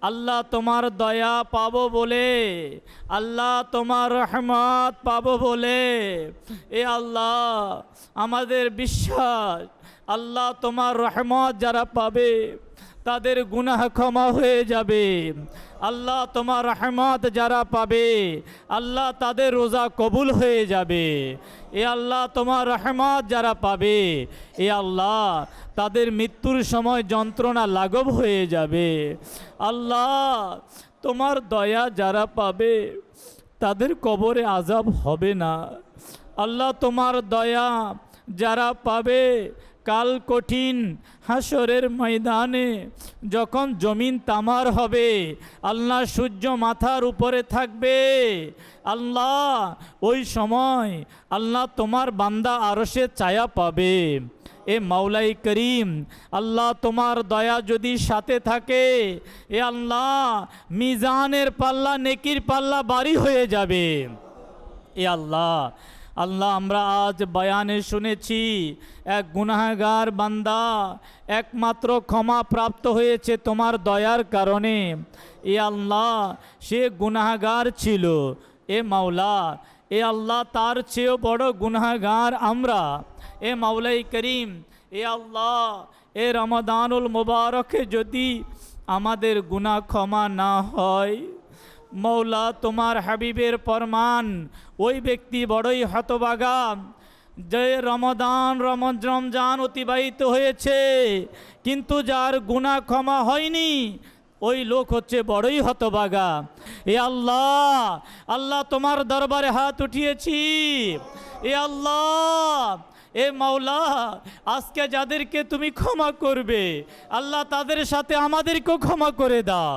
আল্লাহ তোমার দয়া পাবো বলে, আল্লাহ তোমার রহমত পাবো বলে, এ আল্লাহ আমাদের বিশ্বাস, আল্লাহ তোমার রহমত যারা পাবে তাদের গুনাহ ক্ষমা হয়ে যাবে। আল্লাহ তোমার রহমত যারা পাবে আল্লাহ তাদের রোজা কবুল হয়ে যাবে। এ আল্লাহ তোমার রহমত যারা পাবে, এ আল্লাহ তাদের মৃত্যুর সময় যন্ত্রণা লাঘব হয়ে যাবে। আল্লাহ তোমার দয়া যারা পাবে তাদের কবরে আযাব হবে না। আল্লাহ তোমার দয়া যারা পাবে কাল কঠিন হাসরের ময়দানে যখন জমিন তামার হবে, আল্লাহ সূর্য মাথার উপরে থাকবে, আল্লাহ ওই সময় আল্লাহ তোমার বান্দা আরশে ছায়া পাবে। এ মাওলাই করিম, আল্লাহ তোমার দয়া যদি সাথে থাকে, এ আল্লাহ মিজানের পাল্লা, নেকির পাল্লা ভারী হয়ে যাবে। এ আল্লাহ, আল্লাহ আমরা আজ বয়ানে শুনেছি এক গুনাহগার বান্দা একমাত্র ক্ষমা প্রাপ্ত হয়েছে তোমার দয়ার কারণে। এ আল্লাহ সে গুনাহগার ছিল, এ মাওলা, এ আল্লাহ তার চেয়েও বড় গুনাহগার আমরা। এ মাওলাই করিম, এ আল্লাহ এ রমাদানুল মুবারকে যদি আমাদের গুনাহ ক্ষমা না হয়, মৌলা তোমার হাবিবের ফরমান, ওই ব্যক্তি বড়ই হতভাগা যে রমজান অতিবাহিত হয়েছে কিন্তু যার গুনাহ ক্ষমা হয়নি, ওই লোক হচ্ছে বড়ই হতভাগা। এ আল্লাহ, আল্লাহ তোমার দরবারে হাত উঠিয়েছি। এ আল্লাহ, এ মাওলা, আজকে যাদেরকে তুমি ক্ষমা করবে আল্লাহ তাদের সাথে আমাদেরকেও ক্ষমা করে দাও।